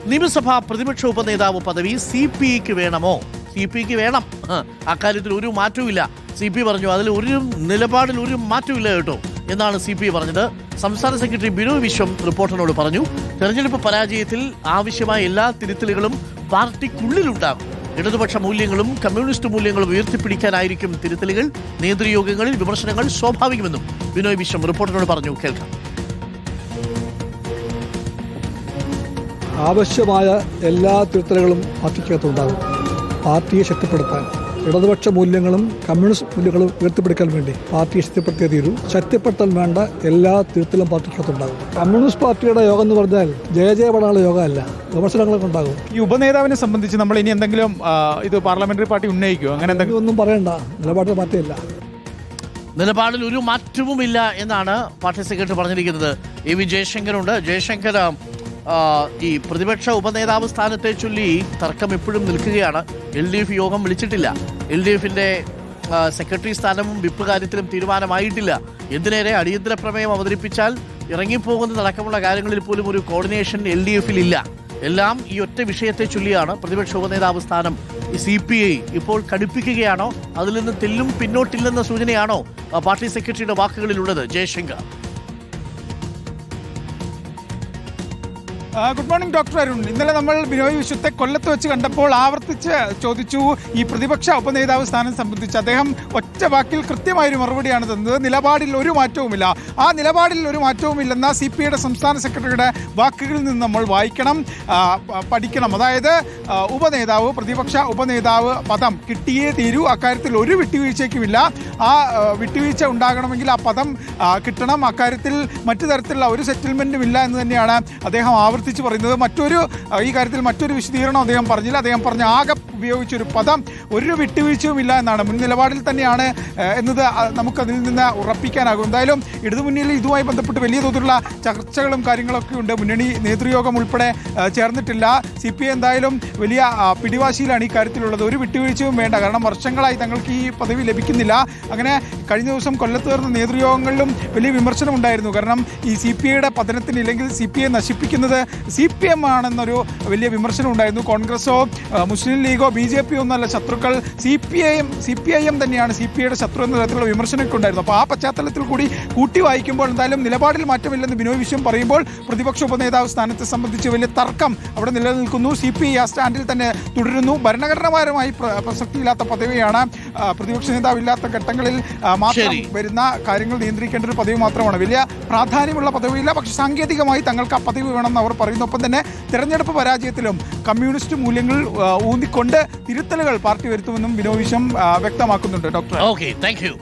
നിയമസഭാ പ്രതിപക്ഷ ഉപനേതാവ് പദവി CPIക്ക് വേണമോ? CPIക്ക് വേണം, അക്കാര്യത്തിൽ ഒരു മാറ്റവുമില്ല. CP പറഞ്ഞു അതിൽ നിലപാടിൽ ഒരു മാറ്റമില്ല കേട്ടോ എന്നാണ് CP പറഞ്ഞത്. സംസ്ഥാന സെക്രട്ടറി ബിനോയ് വിശ്വം റിപ്പോർട്ടറിനോട് പറഞ്ഞു, തെരഞ്ഞെടുപ്പ് പരാജയത്തിൽ ആവശ്യമായ എല്ലാ തിരുത്തലുകളും പാർട്ടിക്കുള്ളിലുണ്ടാകും. ഇടതുപക്ഷ മൂല്യങ്ങളും കമ്മ്യൂണിസ്റ്റ് മൂല്യങ്ങളും ഉയർത്തിപ്പിടിക്കാനായിരിക്കും തിരുത്തലുകൾ. നേതൃയോഗങ്ങളിൽ വിമർശനങ്ങൾ സ്വാഭാവികമെന്നും ബിനോയ് വിശ്വം റിപ്പോർട്ടറിനോട് പറഞ്ഞു. കേൾക്കാം. ആവശ്യമായ എല്ലാ തിരുത്തലുകളും പാർട്ടിക്കകത്തുണ്ടാകും. പാർട്ടിയെ ശക്തിപ്പെടുത്താൻ ഇടതുപക്ഷ മൂല്യങ്ങളും കമ്മ്യൂണിസ്റ്റ് മൂല്യങ്ങളും ഉയർത്തിപ്പിടിക്കാൻ വേണ്ടി പാർട്ടിയെ ശക്തിപ്പെടുത്തിയേ തീരൂ. ശക്തിപ്പെടുത്താൻ വേണ്ട എല്ലാ തിരുത്തലും പാർട്ടിക്കകത്തുണ്ടാകും. കമ്മ്യൂണിസ്റ്റ് പാർട്ടിയുടെ യോഗം എന്ന് പറഞ്ഞാൽ ജയജയപടാനുള്ള യോഗമല്ല, വിമർശനങ്ങളൊക്കെ ഉണ്ടാകും. ഈ ഉപനേതാവിനെ സംബന്ധിച്ച് നമ്മൾ ഇനി എന്തെങ്കിലും ഇത് പാർലമെന്ററി പാർട്ടി ഉന്നയിക്കുമോ? അങ്ങനെ എന്തെങ്കിലും ഒന്നും പറയണ്ട, നിലപാടിൽ മാറ്റമില്ല. നിലപാടിൽ ഒരു മാറ്റവുമില്ല എന്നാണ് പാർട്ടി സെക്രട്ടറി പറഞ്ഞിരിക്കുന്നത്. AV ജയശങ്കറുണ്ട്. ജയശങ്കർ, ഈ പ്രതിപക്ഷ ഉപനേതാവ് സ്ഥാനത്തെ ചൊല്ലി തർക്കം എപ്പോഴും നിൽക്കുകയാണ്. LDF യോഗം വിളിച്ചിട്ടില്ല. LDFിൻ്റെ സെക്രട്ടറി സ്ഥാനവും വിപ്പ് കാര്യത്തിലും തീരുമാനമായിട്ടില്ല. എന്തിനേറെ അടിയന്തര പ്രമേയം അവതരിപ്പിച്ചാൽ ഇറങ്ങിപ്പോകുന്നതടക്കമുള്ള കാര്യങ്ങളിൽ പോലും ഒരു കോർഡിനേഷൻ LDFിൽ ഇല്ല. എല്ലാം ഈ ഒറ്റ വിഷയത്തെ ചൊല്ലിയാണ്. പ്രതിപക്ഷ ഉപനേതാവ് സ്ഥാനം CPI ഇപ്പോൾ കടുപ്പിക്കുകയാണോ, അതിൽ നിന്ന് തെല്ലും പിന്നോട്ടില്ലെന്ന സൂചനയാണോ പാർട്ടി സെക്രട്ടറിയുടെ വാക്കുകളിലുള്ളത്? Jayashankar. Good morning doctor Arun. ഇന്നലെ നമ്മൾ ബിനോയ് വിശ്വത്തെ കൊല്ലത്ത് വെച്ച് കണ്ടപ്പോൾ ആവർത്തിച്ച് ചോദിച്ചു ഈ പ്രതിപക്ഷ ഉപനേതാവ് സ്ഥാനം സംബന്ധിച്ച്. അദ്ദേഹം ഒറ്റ വാക്കിൽ കൃത്യമായൊരു മറുപടിയാണ് തന്നത്. നിലപാടിൽ ഒരു മാറ്റവുമില്ല. ആ നിലപാടിൽ ഒരു മാറ്റവുമില്ലെന്ന CPIയുടെ സംസ്ഥാന സെക്രട്ടറിയുടെ വാക്കുകളിൽ നിന്ന് നമ്മൾ വായിക്കണം, പഠിക്കണം. അതായത് ഉപനേതാവ്, പ്രതിപക്ഷ ഉപനേതാവ് പദം കിട്ടിയേ തീരൂ. അക്കാര്യത്തിൽ ഒരു വിട്ടുവീഴ്ചയ്ക്കുമില്ല. ആ വിട്ടുവീഴ്ച ഉണ്ടാകണമെങ്കിൽ ആ പദം കിട്ടണം. അക്കാര്യത്തിൽ മറ്റു തരത്തിലുള്ള ഒരു സെറ്റിൽമെൻറ്റും ഇല്ല എന്ന് തന്നെയാണ് അദ്ദേഹം ആവർത്തിച്ച് പറയുന്നത്. ഈ കാര്യത്തിൽ മറ്റൊരു വിശദീകരണം അദ്ദേഹം പറഞ്ഞില്ല. അദ്ദേഹം പറഞ്ഞ ആകെ ഉപയോഗിച്ചൊരു പദം ഒരു വിട്ടുവീഴ്ചയും ഇല്ല എന്നാണ്. മുൻ നിലപാടിൽ തന്നെയാണ് എന്നത് നമുക്കതിൽ നിന്ന് ഉറപ്പിക്കാനാകും. എന്തായാലും ഇടതുമുന്നണിയിൽ ഇതുമായി ബന്ധപ്പെട്ട് വലിയ തോതിലുള്ള ചർച്ചകളും കാര്യങ്ങളൊക്കെ ഉണ്ട്. മുന്നണി നേതൃയോഗം ഉൾപ്പെടെ ചേർന്നിട്ടില്ല. CPI എന്തായാലും വലിയ പിടിവാശിയിലാണ് ഈ കാര്യത്തിലുള്ളത്. ഒരു വിട്ടുവീഴ്ചയും വേണ്ട, കാരണം വർഷങ്ങളായി തങ്ങൾക്ക് ഈ പദവി ലഭിക്കുന്നില്ല. അങ്ങനെ കഴിഞ്ഞ ദിവസം കൊല്ലത്ത് ചേർന്ന നേതൃയോഗങ്ങളിലും വലിയ വിമർശനം ഉണ്ടായിരുന്നു. കാരണം ഈ CPIയുടെ പതനത്തിന്, ഇല്ലെങ്കിൽ CPI നശിപ്പിക്കുന്നത് CPM ആണെന്നൊരു വലിയ വിമർശനം ഉണ്ടായിരുന്നു. കോൺഗ്രസോ മുസ്ലിം ലീഗോ BJP ഒന്നല്ല ശത്രുക്കൾ, CPIM തന്നെയാണ് CPIയുടെ ശത്രു എന്ന തരത്തിലുള്ള വിമർശനമൊക്കെ ഉണ്ടായിരുന്നു. അപ്പോൾ ആ പശ്ചാത്തലത്തിൽ കൂടി കൂട്ടി വായിക്കുമ്പോൾ എന്തായാലും നിലപാടിൽ മാറ്റമില്ലെന്ന് ബിനോയ് വിശ്വം പറയുമ്പോൾ പ്രതിപക്ഷ ഉപനേതാവ് സ്ഥാനത്തെ സംബന്ധിച്ച് വലിയ തർക്കം അവിടെ നിലനിൽക്കുന്നു. CPI ആ സ്റ്റാൻഡിൽ തന്നെ തുടരുന്നു. ഭരണഘടനാപരമായി പ്രസക്തിയില്ലാത്ത പദവിയാണ്. പ്രതിപക്ഷ നേതാവില്ലാത്ത ഘട്ടങ്ങളിൽ മാത്രം വരുന്ന കാര്യങ്ങൾ നിയന്ത്രിക്കേണ്ട ഒരു പദവി മാത്രമാണ്. വലിയ പ്രാധാന്യമുള്ള പദവിയില്ല, പക്ഷേ സാങ്കേതികമായി തങ്ങൾക്ക് ആ പദവി വേണമെന്ന് അവർ പറയുന്നു. ഒപ്പം തന്നെ തെരഞ്ഞെടുപ്പ് പരാജയത്തിലും കമ്മ്യൂണിസ്റ്റ് മൂല്യങ്ങൾ ഊന്നിക്കൊണ്ട് തിരുത്തലുകൾ പാർട്ടി വരുത്തുമെന്നും ബിനോയ് വിശ്വം വ്യക്തമാക്കുന്നുണ്ട്. Doctor, okay, thank you.